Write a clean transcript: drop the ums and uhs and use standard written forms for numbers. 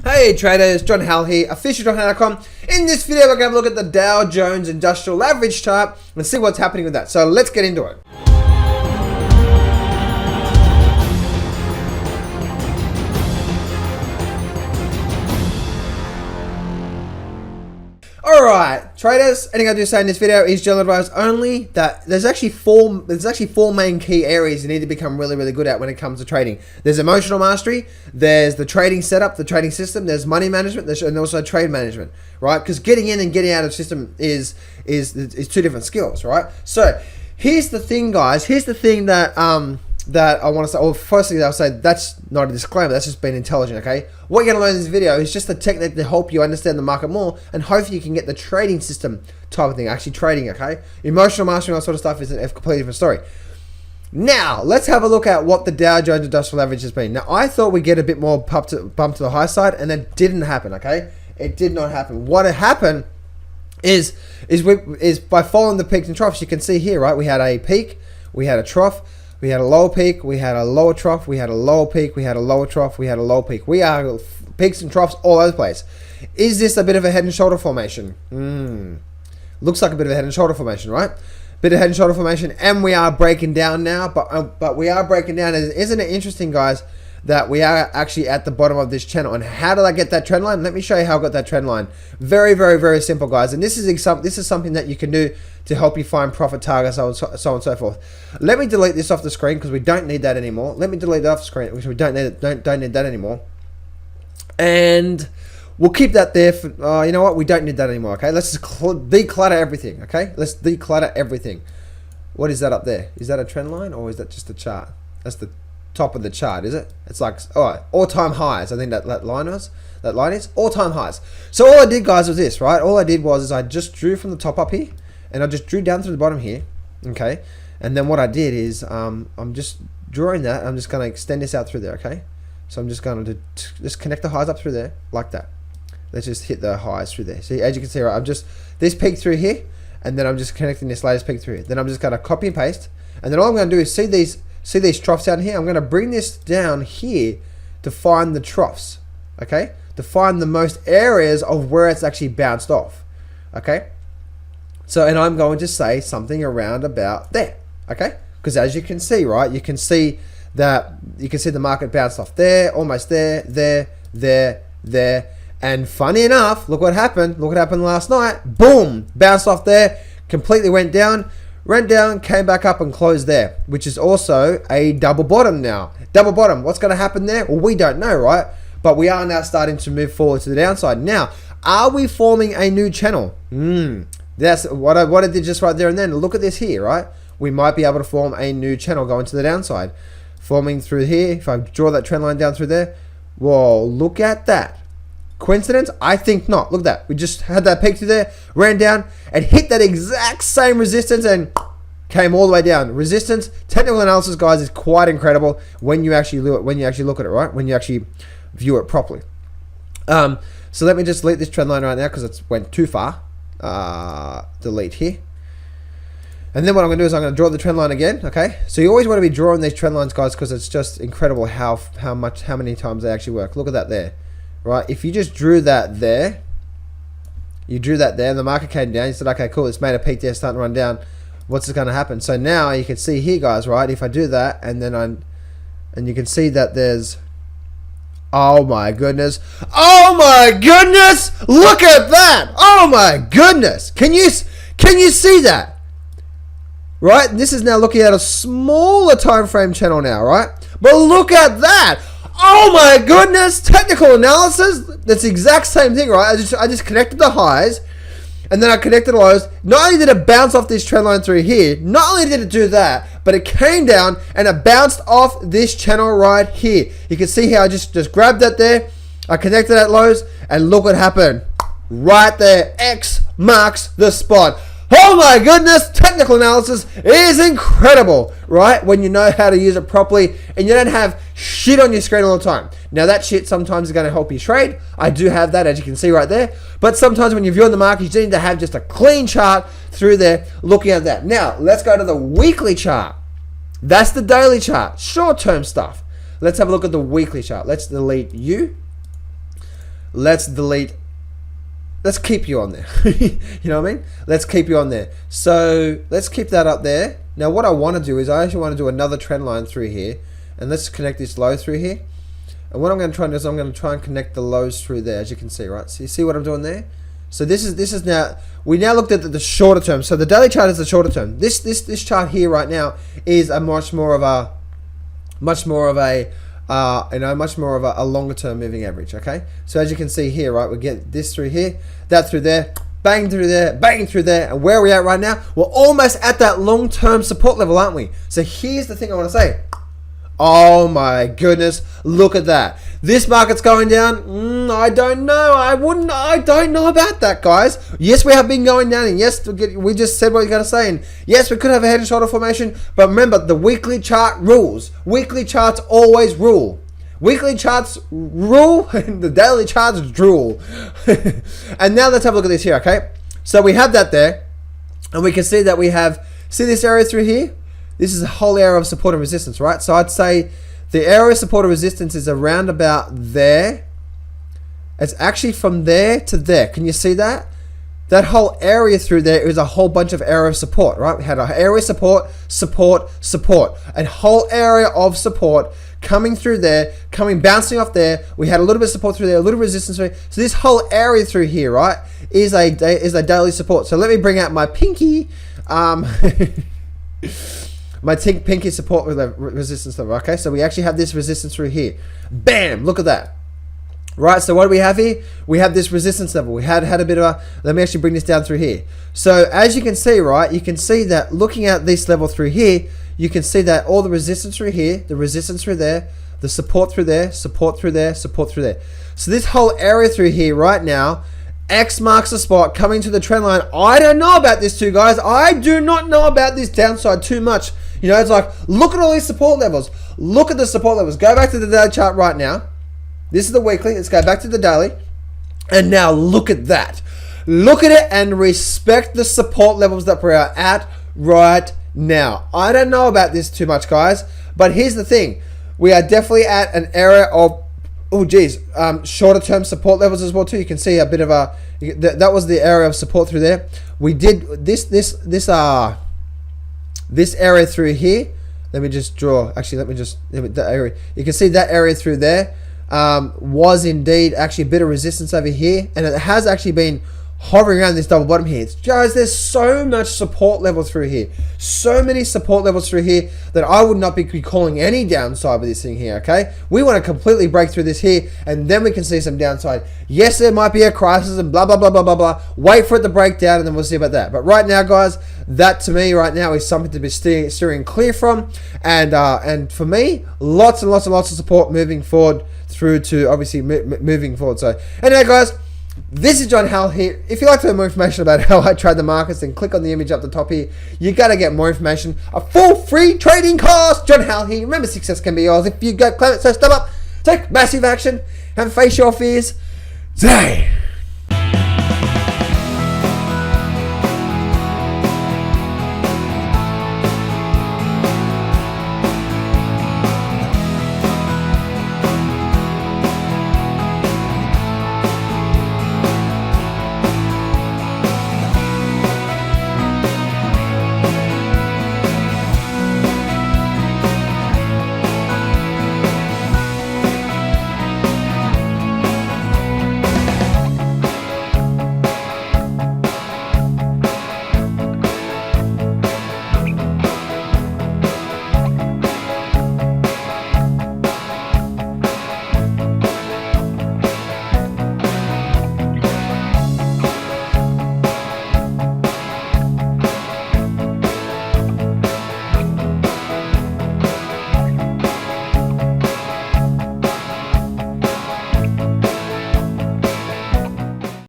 Hey traders, John Howell here, official.com. In this video, we're going to have a look at the Dow Jones Industrial Average chart and see what's happening with that. So let's get into it. Alright, traders, anything I do say in this video is general advice only. That there's actually four main key areas you need to become really good at when it comes to trading. There's emotional mastery, there's the trading setup, the trading system, there's money management, and also trade management, right? Because getting in and getting out of the system is two different skills, right? So here's the thing, guys. Here's the thing that that I want to say. Well, firstly, I'll say that's not a disclaimer. That's just being intelligent, okay? What you're going to learn in this video is just a technique to help you understand the market more, and hopefully you can get the trading system type of thing, actually trading, okay? Emotional mastery and all sort of stuff is a completely different story. Now, let's have a look at what the Dow Jones Industrial Average has been. Now, I thought we'd get a bit more bump to the high side, and that didn't happen, okay? It did not happen. What had happened is by following the peaks and troughs. You can see here, right? We had a peak, we had a trough, we had a lower peak, we had a lower trough, we had a lower peak, we had a lower trough, we had a lower peak. We are peaks and troughs all over the place. Is this a bit of a head and shoulder formation? Looks like a bit of a head and shoulder formation, right? Bit of head and shoulder formation, and we are breaking down now, but we are breaking down. Isn't it interesting, guys, that we are actually at the bottom of this channel? And how did I get that trend line? Let me show you how I got that trend line. Very simple, guys. And this is something that you can do to help you find profit targets, so on and so forth. Let me delete this off the screen because we don't need that anymore. Let me delete that off the screen because we don't need it. Don't need that anymore. And we'll keep that there for, you know what? We don't need that anymore, okay? Let's just declutter everything, okay? Let's declutter everything. What is that up there? Is that a trend line or is that just a chart? That's the top of the chart, is it? It's like, all-time highs. I think that line is all-time highs. So all I did, guys, was this, right? All I did was I just drew from the top up here, and I just drew down through the bottom here, okay? And then what I did is I'm just drawing that. I'm just going to extend this out through there, okay? So I'm just going to just connect the highs up through there like that. Let's just hit the highs through there. See, as you can see, right, I'm just this peak through here, and then I'm just connecting this latest peak through here. Then I'm just going to copy and paste, and then all I'm going to do is see these troughs down here. I'm going to bring this down here to find the troughs, okay? To find the most areas of where it's actually bounced off, okay? So, and I'm going to say something around about there, okay? Because as you can see, right, you can see the market bounced off there, almost there, there. And funny enough, look what happened. Look what happened last night. Boom, bounced off there, completely went down, came back up and closed there, which is also a double bottom now. Double bottom, what's going to happen there? Well, we don't know, right? But we are now starting to move forward to the downside. Now, are we forming a new channel? That's what I did just right there and then. Look at this here, right? We might be able to form a new channel going to the downside. Forming through here, if I draw that trend line down through there, whoa, look at that. Coincidence? I think not. Look at that. We just had that peak through there, ran down, and hit that exact same resistance and came all the way down. Resistance, technical analysis, guys, is quite incredible when you actually look at it, right? When you actually view it properly. So let me just delete this trend line right now because it went too far. Delete here. And then what I'm going to do is I'm going to draw the trend line again, okay? So you always want to be drawing these trend lines, guys, because it's just incredible how many times they actually work. Look at that there, right? If you just drew that there, and the market came down, you said, okay, cool, it's made a peak there, starting to run down. What's going to happen? So now you can see here, guys, right? If I do that, and then and you can see that there's, oh my goodness, look at that, oh my goodness, can you see that? Right, this is now looking at a smaller time frame channel now, right? But look at that. Oh my goodness, technical analysis. That's the exact same thing, right? I just connected the highs, and then I connected the lows. Not only did it bounce off this trend line through here, not only did it do that, but it came down and it bounced off this channel right here. You can see how I just grabbed that there. I connected at lows, and look what happened. Right there, X marks the spot. Oh my goodness, technical analysis is incredible, right? When you know how to use it properly and you don't have shit on your screen all the time. Now that shit sometimes is going to help you trade. I do have that, as you can see right there. But sometimes when you're viewing the market, you just need to have just a clean chart through there looking at that. Now, let's go to the weekly chart. That's the daily chart, short-term stuff. Let's have a look at the weekly chart. Let's delete you. let's delete. Let's keep you on there. You know what I mean? Let's keep you on there. So let's keep that up there. Now what I want to do is I actually want to do another trend line through here, and let's connect this low through here. And what I'm going to try and do is I'm going to try and connect the lows through there, as you can see, right? So you see what I'm doing there? So this is now, we now looked at the shorter term. So the daily chart is the shorter term. This chart here right now is a much more of a longer term moving average. Okay. So as you can see here, right, we get this through here, that through there, bang through there, bang through there, and where are we at right now? We're almost at that long term support level, aren't we? So here's the thing I want to say. Oh my goodness, look at that. This market's going down. I don't know. I don't know about that, guys. Yes, we have been going down, and yes, we just said what you got to say. And yes, we could have a head and shoulder formation, but remember, the weekly chart rules. Weekly charts always rule. Weekly charts rule, and the daily charts drool. And now let's have a look at this here, okay? So we have that there, and we can see that we have, see this area through here? This is a whole area of support and resistance, right? So I'd say the area of support and resistance is around about there. It's actually from there to there. Can you see that? That whole area through there is a whole bunch of area of support, right? We had an area of support, support. A whole area of support coming through there, bouncing off there. We had a little bit of support through there, a little resistance through there. So this whole area through here, right, is a daily support. So let me bring out my pinky. My pinky support with the resistance level. Okay, so we actually have this resistance through here. Bam! Look at that. Right, so what do we have here? We have this resistance level. We had a bit of a, let me actually bring this down through here. So as you can see, right, you can see that looking at this level through here, you can see that all the resistance through here, the resistance through there, the support through there, support through there, support through there. So this whole area through here right now, X marks the spot, coming to the trend line. I don't know about this too, guys. I do not know about this downside too much. You know, it's like, look at all these support levels. Look at the support levels. Go back to the daily chart right now. This is the weekly. Let's go back to the daily. And now look at that. Look at it and respect the support levels that we're at right now. I don't know about this too much, guys. But here's the thing. We are definitely at an area of, shorter term support levels as well too. You can see a bit of a, that was the area of support through there. We did this area through here. Let me just draw, actually that area. You can see that area through there was indeed actually a bit of resistance over here, and it has actually been hovering around this double bottom here. Guys, there's so much support level through here. So many support levels through here that I would not be calling any downside with this thing here, okay? We want to completely break through this here, and then we can see some downside. Yes, there might be a crisis and blah, blah, blah, blah, blah, blah. Wait for it to break down, and then we'll see about that. But right now, guys, that to me right now is something to be steering clear from. And for me, lots and lots and lots of support moving forward through to obviously moving forward. So anyway, guys, this is John Howell here. If you'd like to have more information about how I trade the markets, then click on the image up the top here. You got to get more information. A full free trading course. John Howell here. Remember, success can be yours if you go claim it. So step up, take massive action, and face your fears today.